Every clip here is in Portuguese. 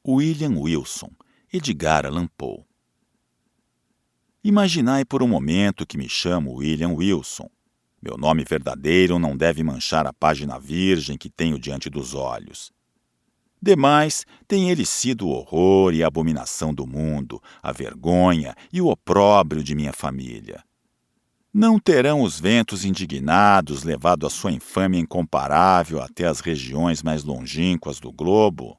William Wilson, Edgar Allan Poe. Imaginai por um momento que me chamo William Wilson. Meu nome verdadeiro não deve manchar a página virgem que tenho diante dos olhos. Demais, tem ele sido o horror e a abominação do mundo, a vergonha e o opróbrio de minha família. Não terão os ventos indignados levado a sua infâmia incomparável até as regiões mais longínquas do globo?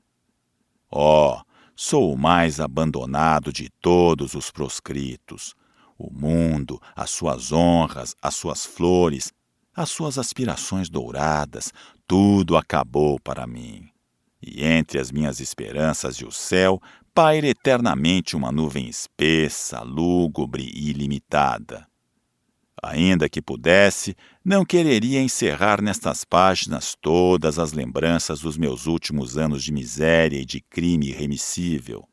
Oh, sou o mais abandonado de todos os proscritos. O mundo, as suas honras, as suas flores, as suas aspirações douradas, tudo acabou para mim. E entre as minhas esperanças e o céu, paira eternamente uma nuvem espessa, lúgubre e ilimitada. Ainda que pudesse, não quereria encerrar nestas páginas todas as lembranças dos meus últimos anos de miséria e de crime irremissível.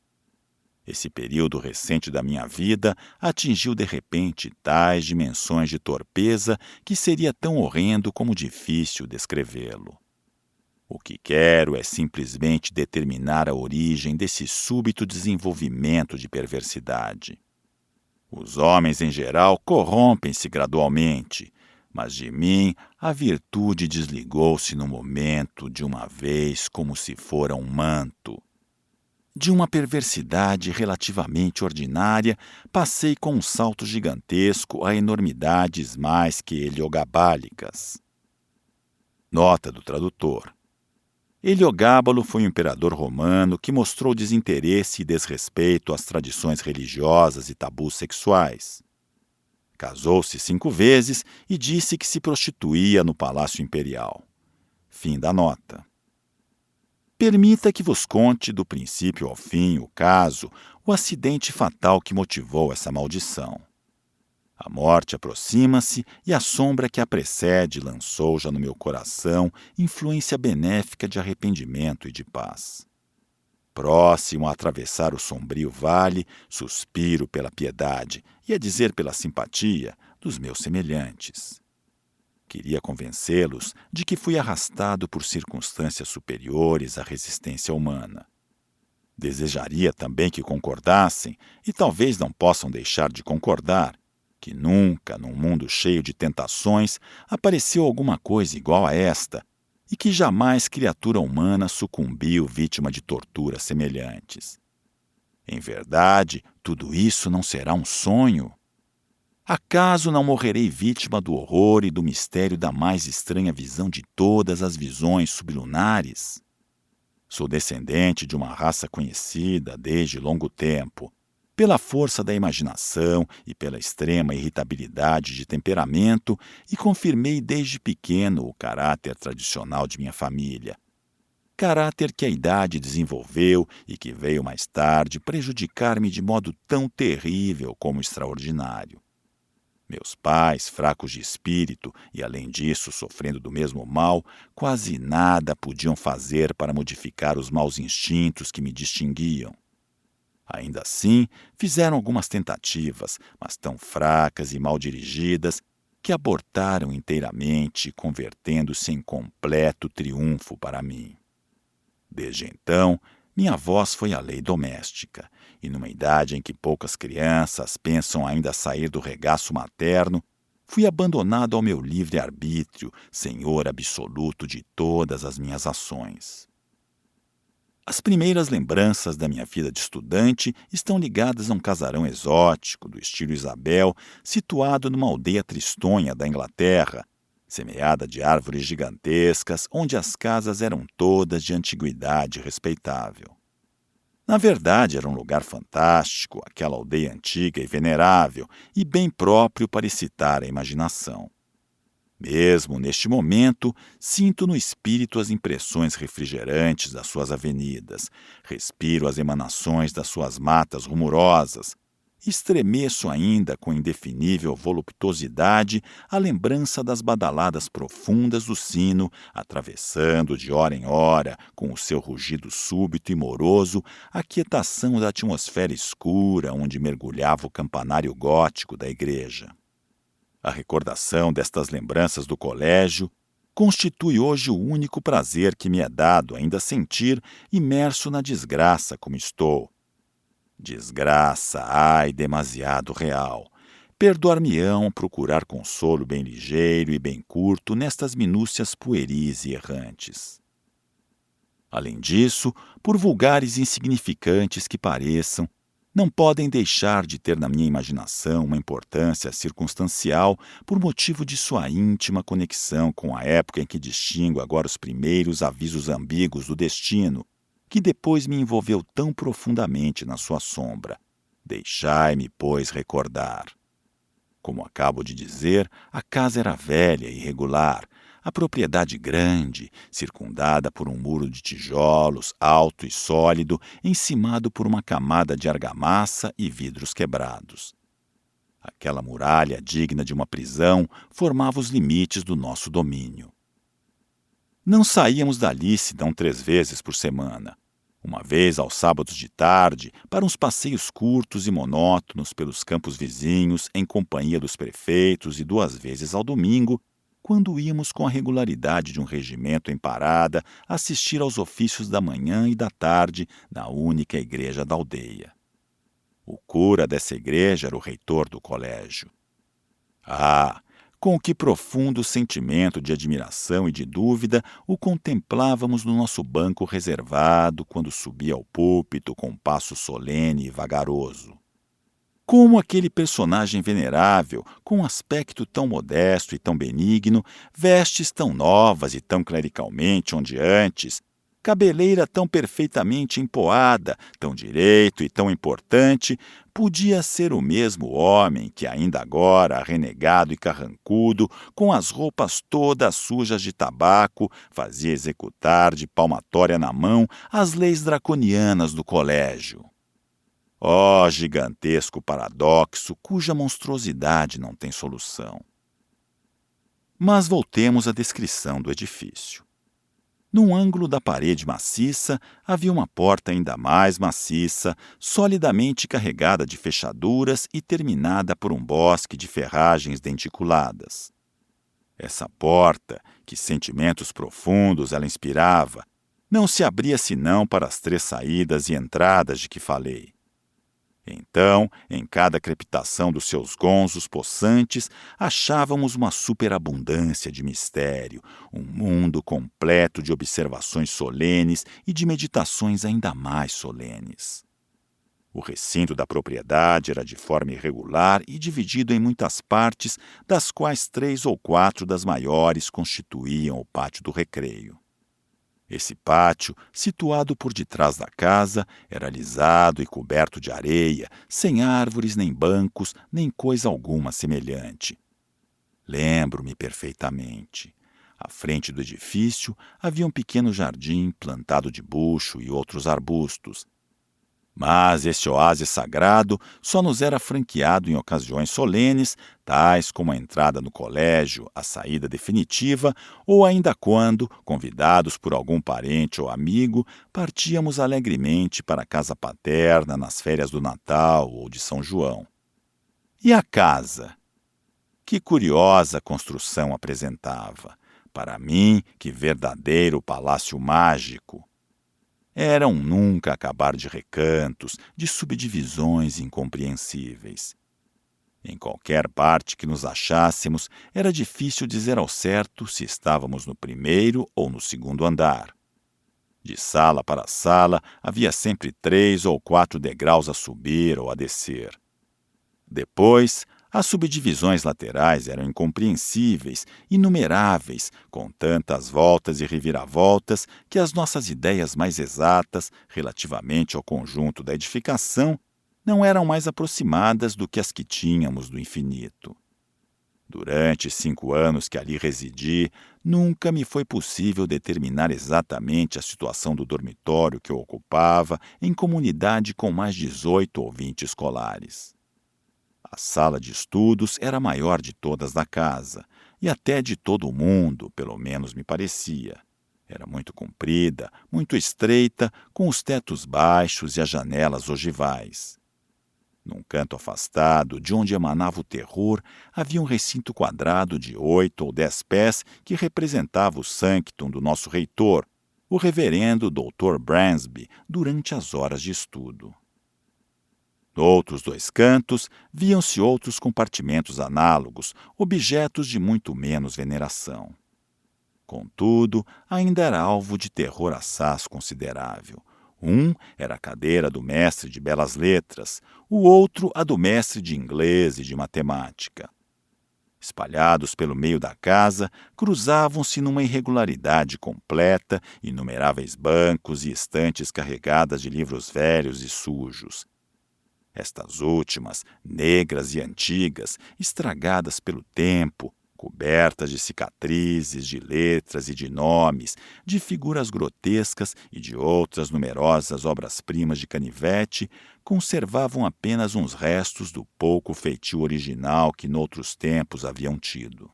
Esse período recente da minha vida atingiu de repente tais dimensões de torpeza que seria tão horrendo como difícil descrevê-lo. O que quero é simplesmente determinar a origem desse súbito desenvolvimento de perversidade. Os homens, em geral, corrompem-se gradualmente, mas de mim a virtude desligou-se no momento, de uma vez, como se fora um manto. De uma perversidade relativamente ordinária, passei com um salto gigantesco a enormidades mais que heliogabálicas. Nota do tradutor. Heliogábalo foi um imperador romano que mostrou desinteresse e desrespeito às tradições religiosas e tabus sexuais. Casou-se 5 vezes e disse que se prostituía no Palácio Imperial. Fim da nota. Permita que vos conte do princípio ao fim o caso, o acidente fatal que motivou essa maldição. A morte aproxima-se e a sombra que a precede lançou já no meu coração influência benéfica de arrependimento e de paz. Próximo a atravessar o sombrio vale, suspiro pela piedade e, a dizer, pela simpatia dos meus semelhantes. Queria convencê-los de que fui arrastado por circunstâncias superiores à resistência humana. Desejaria também que concordassem, e talvez não possam deixar de concordar, que nunca, num mundo cheio de tentações, apareceu alguma coisa igual a esta, e que jamais criatura humana sucumbiu vítima de torturas semelhantes. Em verdade, tudo isso não será um sonho? Acaso não morrerei vítima do horror e do mistério da mais estranha visão de todas as visões sublunares? Sou descendente de uma raça conhecida desde longo tempo, pela força da imaginação e pela extrema irritabilidade de temperamento, e confirmei desde pequeno o caráter tradicional de minha família. Caráter que a idade desenvolveu e que veio mais tarde prejudicar-me de modo tão terrível como extraordinário. Meus pais, fracos de espírito e, além disso, sofrendo do mesmo mal, quase nada podiam fazer para modificar os maus instintos que me distinguiam. Ainda assim, fizeram algumas tentativas, mas tão fracas e mal dirigidas, que abortaram inteiramente, convertendo-se em completo triunfo para mim. Desde então, minha voz foi a lei doméstica, e numa idade em que poucas crianças pensam ainda sair do regaço materno, fui abandonado ao meu livre-arbítrio, senhor absoluto de todas as minhas ações. As primeiras lembranças da minha vida de estudante estão ligadas a um casarão exótico, do estilo Isabel, situado numa aldeia tristonha da Inglaterra, semeada de árvores gigantescas, onde as casas eram todas de antiguidade respeitável. Na verdade, era um lugar fantástico, aquela aldeia antiga e venerável, e bem próprio para excitar a imaginação. Mesmo neste momento, sinto no espírito as impressões refrigerantes das suas avenidas, respiro as emanações das suas matas rumorosas, estremeço ainda com indefinível voluptuosidade a lembrança das badaladas profundas do sino, atravessando de hora em hora, com o seu rugido súbito e moroso, a quietação da atmosfera escura onde mergulhava o campanário gótico da igreja. A recordação destas lembranças do colégio, constitui hoje o único prazer que me é dado ainda sentir imerso na desgraça como estou. Desgraça, ai, demasiado real. Perdoar-me-ão procurar consolo bem ligeiro e bem curto nestas minúcias pueris e errantes. Além disso, por vulgares e insignificantes que pareçam, não podem deixar de ter na minha imaginação uma importância circunstancial por motivo de sua íntima conexão com a época em que distingo agora os primeiros avisos ambíguos do destino, que depois me envolveu tão profundamente na sua sombra. Deixai-me, pois, recordar. Como acabo de dizer, a casa era velha e irregular, a propriedade grande, circundada por um muro de tijolos, alto e sólido, encimado por uma camada de argamassa e vidros quebrados. Aquela muralha, digna de uma prisão, formava os limites do nosso domínio. Não saíamos dali senão 3 vezes por semana. Uma vez aos sábados de tarde, para uns passeios curtos e monótonos pelos campos vizinhos, em companhia dos prefeitos, e 2 vezes ao domingo, quando íamos com a regularidade de um regimento em parada assistir aos ofícios da manhã e da tarde na única igreja da aldeia. O cura dessa igreja era o reitor do colégio. Ah, com que profundo sentimento de admiração e de dúvida o contemplávamos no nosso banco reservado quando subia ao púlpito com passo solene e vagaroso. Como aquele personagem venerável, com aspecto tão modesto e tão benigno, vestes tão novas e tão clericalmente ondeantes, cabeleira tão perfeitamente empoada, tão direito e tão importante, podia ser o mesmo homem que ainda agora, renegado e carrancudo, com as roupas todas sujas de tabaco, fazia executar de palmatória na mão as leis draconianas do colégio. Ó gigantesco paradoxo cuja monstruosidade não tem solução. Mas voltemos à descrição do edifício. Num ângulo da parede maciça havia uma porta ainda mais maciça, solidamente carregada de fechaduras e terminada por um bosque de ferragens denticuladas. Essa porta, que sentimentos profundos ela inspirava, não se abria senão para as 3 saídas e entradas de que falei. Então, em cada crepitação dos seus gonzos possantes, achávamos uma superabundância de mistério, um mundo completo de observações solenes e de meditações ainda mais solenes. O recinto da propriedade era de forma irregular e dividido em muitas partes, das quais 3 ou 4 das maiores constituíam o pátio do recreio. Esse pátio, situado por detrás da casa, era lisado e coberto de areia, sem árvores nem bancos, nem coisa alguma semelhante. Lembro-me perfeitamente. À frente do edifício havia um pequeno jardim plantado de bucho e outros arbustos. Mas este oásis sagrado só nos era franqueado em ocasiões solenes, tais como a entrada no colégio, a saída definitiva, ou ainda quando, convidados por algum parente ou amigo, partíamos alegremente para a casa paterna nas férias do Natal ou de São João. E a casa? Que curiosa construção apresentava! Para mim, que verdadeiro palácio mágico! Era um nunca acabar de recantos, de subdivisões incompreensíveis. Em qualquer parte que nos achássemos, era difícil dizer ao certo se estávamos no primeiro ou no segundo andar. De sala para sala, havia sempre 3 ou 4 degraus a subir ou a descer. Depois, as subdivisões laterais eram incompreensíveis, inumeráveis, com tantas voltas e reviravoltas que as nossas ideias mais exatas, relativamente ao conjunto da edificação, não eram mais aproximadas do que as que tínhamos do infinito. Durante 5 anos que ali residi, nunca me foi possível determinar exatamente a situação do dormitório que eu ocupava em comunidade com mais 18 ou 20 escolares. A sala de estudos era a maior de todas da casa, e até de todo o mundo, pelo menos me parecia. Era muito comprida, muito estreita, com os tetos baixos e as janelas ogivais. Num canto afastado, de onde emanava o terror, havia um recinto quadrado de 8 ou 10 pés que representava o sanctum do nosso reitor, o reverendo Dr. Bransby, durante as horas de estudo. Noutros 2 cantos, viam-se outros compartimentos análogos, objetos de muito menos veneração. Contudo, ainda era alvo de terror assaz considerável. Um era a cadeira do mestre de belas letras, o outro a do mestre de inglês e de matemática. Espalhados pelo meio da casa, cruzavam-se numa irregularidade completa inumeráveis bancos e estantes carregadas de livros velhos e sujos. Estas últimas, negras e antigas, estragadas pelo tempo, cobertas de cicatrizes, de letras e de nomes, de figuras grotescas e de outras numerosas obras-primas de canivete, conservavam apenas uns restos do pouco feitio original que noutros tempos haviam tido.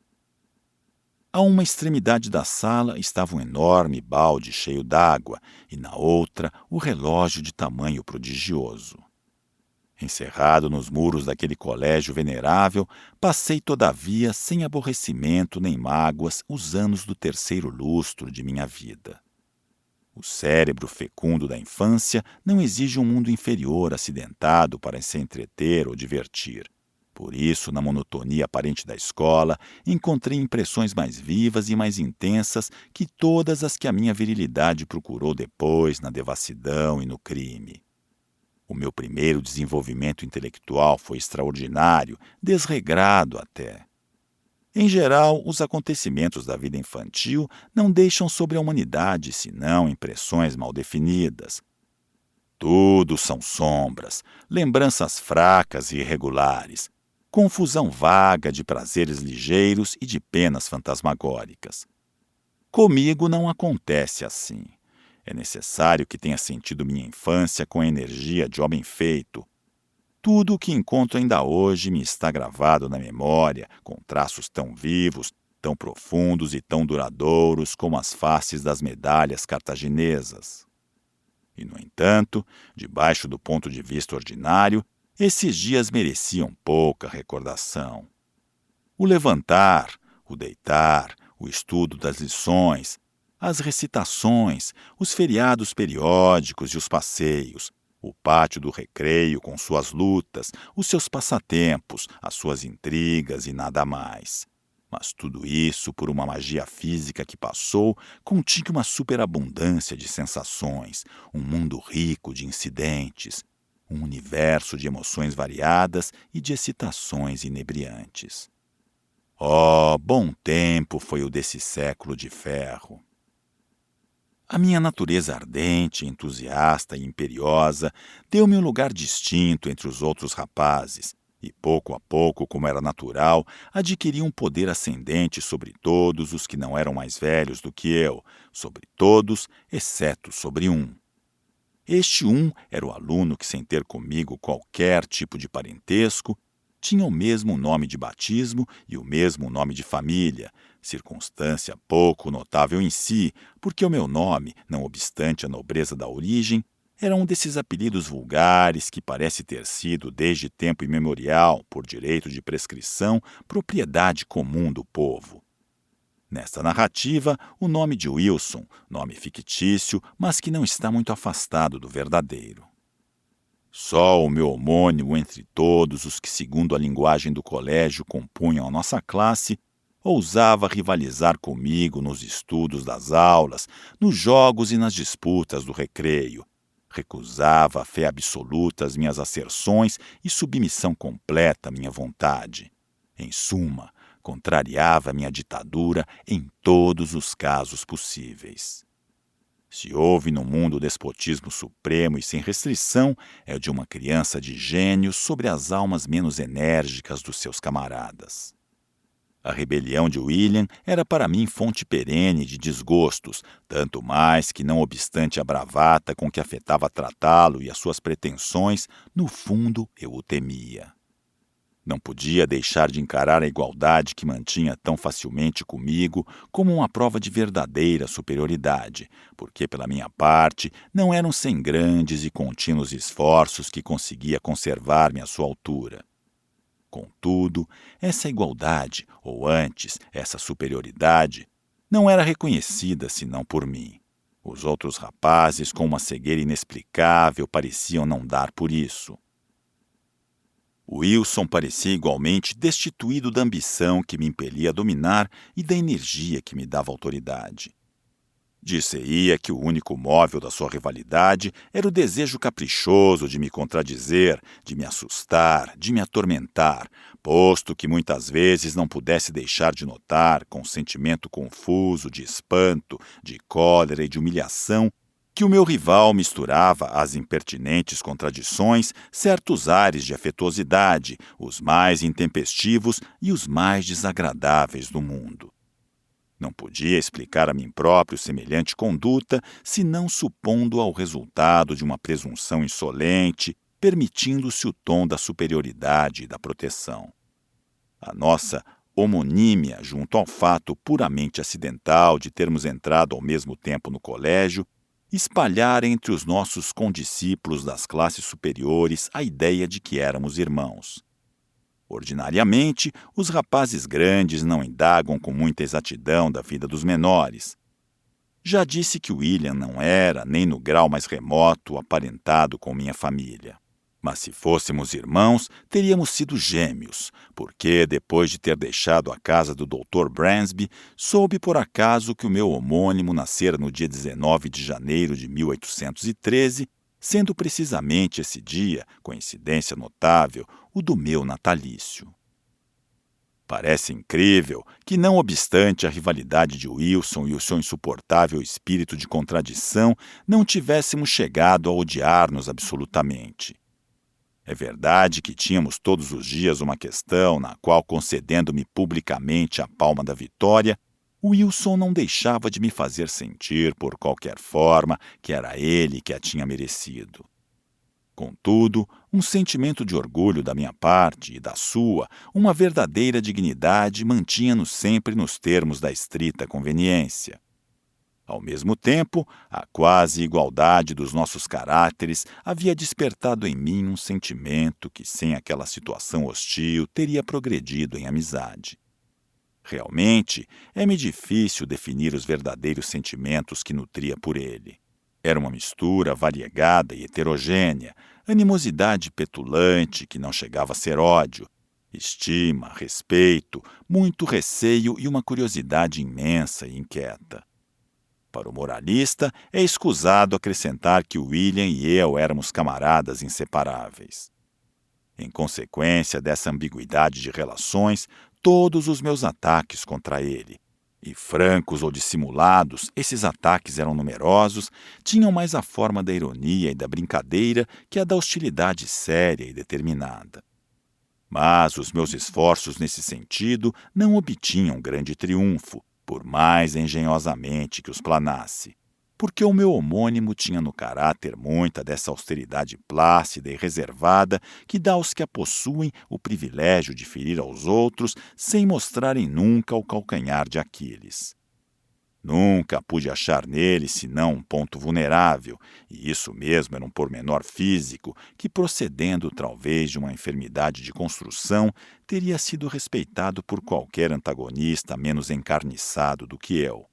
A uma extremidade da sala estava um enorme balde cheio d'água e na outra o relógio de tamanho prodigioso. Encerrado nos muros daquele colégio venerável, passei, todavia, sem aborrecimento nem mágoas, os anos do 3º lustro de minha vida. O cérebro fecundo da infância não exige um mundo inferior acidentado para se entreter ou divertir. Por isso, na monotonia aparente da escola, encontrei impressões mais vivas e mais intensas que todas as que a minha virilidade procurou depois na devassidão e no crime. O meu primeiro desenvolvimento intelectual foi extraordinário, desregrado até. Em geral, os acontecimentos da vida infantil não deixam sobre a humanidade senão impressões mal definidas. Tudo são sombras, lembranças fracas e irregulares, confusão vaga de prazeres ligeiros e de penas fantasmagóricas. Comigo não acontece assim. É necessário que tenha sentido minha infância com a energia de homem feito. Tudo o que encontro ainda hoje me está gravado na memória, com traços tão vivos, tão profundos e tão duradouros como as faces das medalhas cartaginesas. E, no entanto, debaixo do ponto de vista ordinário, esses dias mereciam pouca recordação. O levantar, o deitar, o estudo das lições, as recitações, os feriados periódicos e os passeios, o pátio do recreio com suas lutas, os seus passatempos, as suas intrigas e nada mais. Mas tudo isso, por uma magia física que passou, continha uma superabundância de sensações, um mundo rico de incidentes, um universo de emoções variadas e de excitações inebriantes. Oh, bom tempo foi o desse século de ferro! A minha natureza ardente, entusiasta e imperiosa deu-me um lugar distinto entre os outros rapazes, e pouco a pouco, como era natural, adquiri um poder ascendente sobre todos os que não eram mais velhos do que eu, sobre todos, exceto sobre um. Este um era o aluno que, sem ter comigo qualquer tipo de parentesco, tinha o mesmo nome de batismo e o mesmo nome de família, circunstância pouco notável em si, porque o meu nome, não obstante a nobreza da origem, era um desses apelidos vulgares que parece ter sido, desde tempo imemorial, por direito de prescrição, propriedade comum do povo. Nesta narrativa, o nome de Wilson, nome fictício, mas que não está muito afastado do verdadeiro. Só o meu homônimo entre todos os que, segundo a linguagem do colégio, compunham a nossa classe, ousava rivalizar comigo nos estudos das aulas, nos jogos e nas disputas do recreio. Recusava a fé absoluta às minhas asserções e submissão completa à minha vontade. Em suma, contrariava a minha ditadura em todos os casos possíveis. Se houve no mundo o despotismo supremo e sem restrição, é o de uma criança de gênio sobre as almas menos enérgicas dos seus camaradas. A rebelião de William era para mim fonte perene de desgostos, tanto mais que, não obstante a bravata com que afetava tratá-lo e as suas pretensões, no fundo eu o temia. Não podia deixar de encarar a igualdade que mantinha tão facilmente comigo como uma prova de verdadeira superioridade, porque, pela minha parte, não eram sem grandes e contínuos esforços que conseguia conservar-me à sua altura. Contudo, essa igualdade, ou antes, essa superioridade, não era reconhecida senão por mim. Os outros rapazes, com uma cegueira inexplicável, pareciam não dar por isso. Wilson parecia igualmente destituído da ambição que me impelia a dominar e da energia que me dava autoridade. Dir-se-ia que o único móvel da sua rivalidade era o desejo caprichoso de me contradizer, de me assustar, de me atormentar, posto que muitas vezes não pudesse deixar de notar, com sentimento confuso de espanto, de cólera e de humilhação, que o meu rival misturava às impertinentes contradições certos ares de afetuosidade, os mais intempestivos e os mais desagradáveis do mundo. Não podia explicar a mim próprio semelhante conduta, senão supondo ao resultado de uma presunção insolente, permitindo-se o tom da superioridade e da proteção. A nossa homonímia junto ao fato puramente acidental de termos entrado ao mesmo tempo no colégio espalhar entre os nossos condiscípulos das classes superiores a ideia de que éramos irmãos. Ordinariamente, os rapazes grandes não indagam com muita exatidão da vida dos menores. Já disse que William não era, nem no grau mais remoto, aparentado com minha família. Mas se fôssemos irmãos, teríamos sido gêmeos, porque, depois de ter deixado a casa do Dr. Bransby, soube por acaso que o meu homônimo nascera no dia 19 de janeiro de 1813, sendo precisamente esse dia, coincidência notável, o do meu natalício. Parece incrível que, não obstante a rivalidade de Wilson e o seu insuportável espírito de contradição, não tivéssemos chegado a odiar-nos absolutamente. É verdade que tínhamos todos os dias uma questão na qual, concedendo-me publicamente a palma da vitória, Wilson não deixava de me fazer sentir, por qualquer forma, que era ele que a tinha merecido. Contudo, um sentimento de orgulho da minha parte e da sua, uma verdadeira dignidade, mantinha-nos sempre nos termos da estrita conveniência. Ao mesmo tempo, a quase igualdade dos nossos caráteres havia despertado em mim um sentimento que, sem aquela situação hostil, teria progredido em amizade. Realmente, é-me difícil definir os verdadeiros sentimentos que nutria por ele. Era uma mistura variegada e heterogênea, animosidade petulante que não chegava a ser ódio, estima, respeito, muito receio e uma curiosidade imensa e inquieta. Para o moralista, é escusado acrescentar que William e eu éramos camaradas inseparáveis. Em consequência dessa ambiguidade de relações, todos os meus ataques contra ele, e francos ou dissimulados, esses ataques eram numerosos, tinham mais a forma da ironia e da brincadeira que a da hostilidade séria e determinada. Mas os meus esforços nesse sentido não obtinham grande triunfo, por mais engenhosamente que os planasse, porque o meu homônimo tinha no caráter muita dessa austeridade plácida e reservada que dá aos que a possuem o privilégio de ferir aos outros sem mostrarem nunca o calcanhar de Aquiles. Nunca pude achar nele senão um ponto vulnerável, e isso mesmo era um pormenor físico que, procedendo talvez de uma enfermidade de construção, teria sido respeitado por qualquer antagonista menos encarniçado do que eu.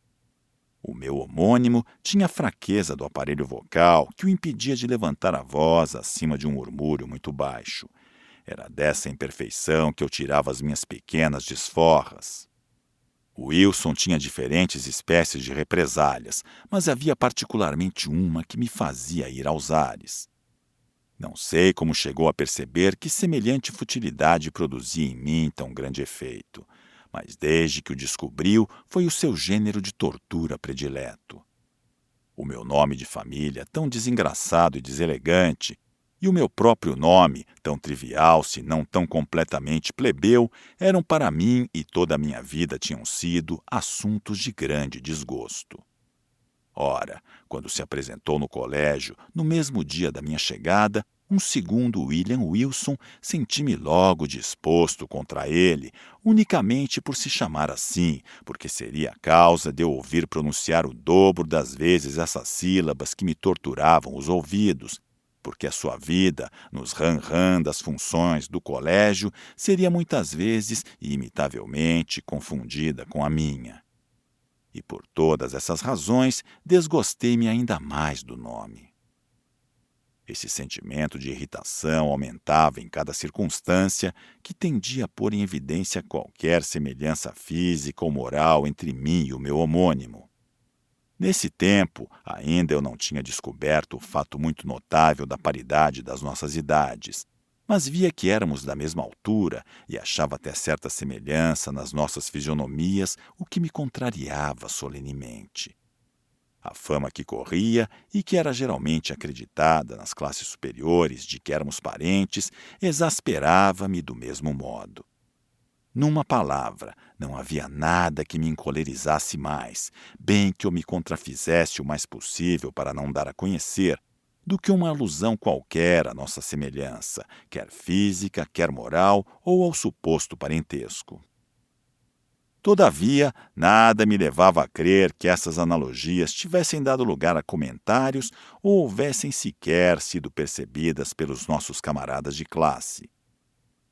O meu homônimo tinha a fraqueza do aparelho vocal que o impedia de levantar a voz acima de um murmúrio muito baixo. Era dessa imperfeição que eu tirava as minhas pequenas desforras. Wilson tinha diferentes espécies de represálias, mas havia particularmente uma que me fazia ir aos ares. Não sei como chegou a perceber que semelhante futilidade produzia em mim tão grande efeito, mas desde que o descobriu foi o seu gênero de tortura predileto. O meu nome de família, tão desengraçado e deselegante, e o meu próprio nome, tão trivial, se não tão completamente plebeu, eram para mim e toda a minha vida tinham sido assuntos de grande desgosto. Ora, quando se apresentou no colégio, no mesmo dia da minha chegada, um segundo William Wilson, senti-me logo disposto contra ele, unicamente por se chamar assim, porque seria a causa de eu ouvir pronunciar o dobro das vezes essas sílabas que me torturavam os ouvidos, porque a sua vida, nos ran-ran das funções do colégio, seria muitas vezes e imitavelmente confundida com a minha. E por todas essas razões, desgostei-me ainda mais do nome. Esse sentimento de irritação aumentava em cada circunstância que tendia a pôr em evidência qualquer semelhança física ou moral entre mim e o meu homônimo. Nesse tempo, ainda eu não tinha descoberto o fato muito notável da paridade das nossas idades, mas via que éramos da mesma altura e achava até certa semelhança nas nossas fisionomias, o que me contrariava solenemente. A fama que corria e que era geralmente acreditada nas classes superiores de que éramos parentes exasperava-me do mesmo modo. Numa palavra, não havia nada que me encolerizasse mais, bem que eu me contrafizesse o mais possível para não dar a conhecer, do que uma alusão qualquer à nossa semelhança, quer física, quer moral ou ao suposto parentesco. Todavia, nada me levava a crer que essas analogias tivessem dado lugar a comentários ou houvessem sequer sido percebidas pelos nossos camaradas de classe.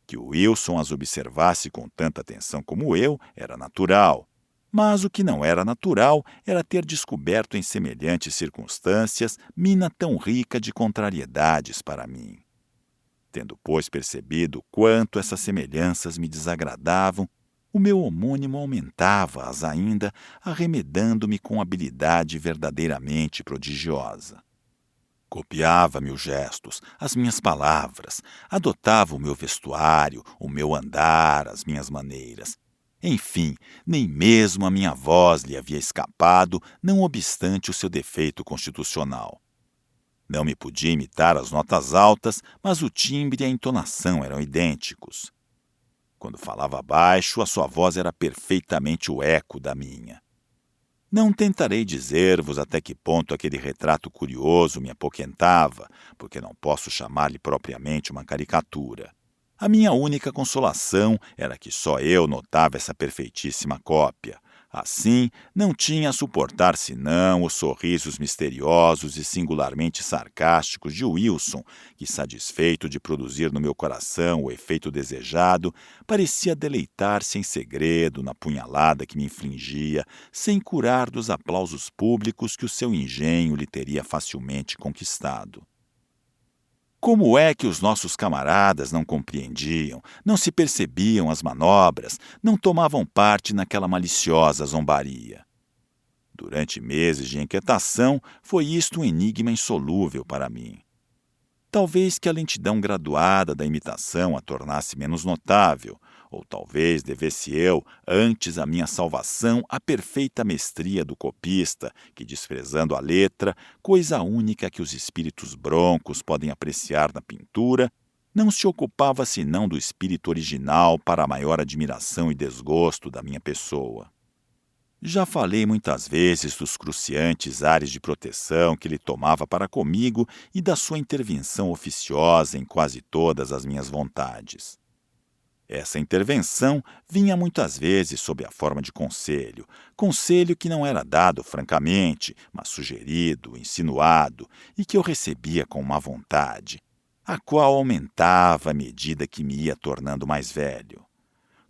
Que o Wilson as observasse com tanta atenção como eu era natural, mas o que não era natural era ter descoberto em semelhantes circunstâncias mina tão rica de contrariedades para mim. Tendo, pois, percebido quanto essas semelhanças me desagradavam, o meu homônimo aumentava-as ainda, arremedando-me com habilidade verdadeiramente prodigiosa. Copiava-me os gestos, as minhas palavras, adotava o meu vestuário, o meu andar, as minhas maneiras. Enfim, nem mesmo a minha voz lhe havia escapado, não obstante o seu defeito constitucional. Não me podia imitar as notas altas, mas o timbre e a entonação eram idênticos. Quando falava baixo, a sua voz era perfeitamente o eco da minha. Não tentarei dizer-vos até que ponto aquele retrato curioso me apoquentava, porque não posso chamar-lhe propriamente uma caricatura. A minha única consolação era que só eu notava essa perfeitíssima cópia. Assim, não tinha a suportar senão os sorrisos misteriosos e singularmente sarcásticos de Wilson, que, satisfeito de produzir no meu coração o efeito desejado, parecia deleitar-se em segredo na punhalada que me infligia, sem curar dos aplausos públicos que o seu engenho lhe teria facilmente conquistado. Como é que os nossos camaradas não compreendiam, não se percebiam as manobras, não tomavam parte naquela maliciosa zombaria? Durante meses de inquietação, foi isto um enigma insolúvel para mim. Talvez que a lentidão graduada da imitação a tornasse menos notável, ou talvez devesse eu, antes a minha salvação, à perfeita mestria do copista, que, desprezando a letra, coisa única que os espíritos broncos podem apreciar na pintura, não se ocupava senão do espírito original para a maior admiração e desgosto da minha pessoa. Já falei muitas vezes dos cruciantes ares de proteção que ele tomava para comigo e da sua intervenção oficiosa em quase todas as minhas vontades. Essa intervenção vinha muitas vezes sob a forma de conselho, conselho que não era dado francamente, mas sugerido, insinuado, e que eu recebia com má vontade, a qual aumentava à medida que me ia tornando mais velho.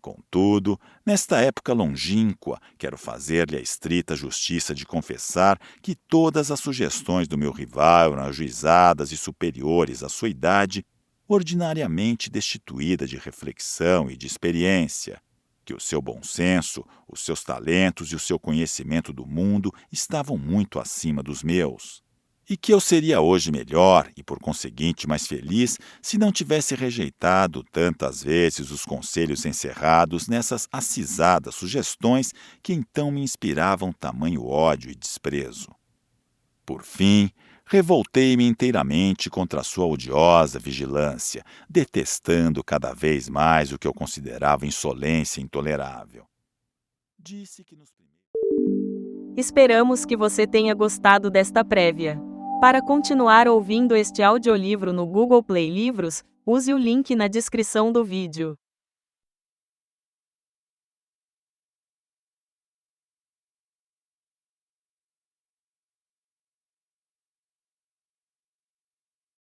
Contudo, nesta época longínqua, quero fazer-lhe a estrita justiça de confessar que todas as sugestões do meu rival eram ajuizadas e superiores à sua idade, ordinariamente destituída de reflexão e de experiência, que o seu bom senso, os seus talentos e o seu conhecimento do mundo estavam muito acima dos meus. E que eu seria hoje melhor e, por conseguinte, mais feliz se não tivesse rejeitado tantas vezes os conselhos encerrados nessas acisadas sugestões que então me inspiravam tamanho ódio e desprezo. Por fim, revoltei-me inteiramente contra a sua odiosa vigilância, detestando cada vez mais o que eu considerava insolência intolerável. Disse que nos primeiros... Esperamos que você tenha gostado desta prévia. Para continuar ouvindo este audiolivro no Google Play Livros, use o link na descrição do vídeo.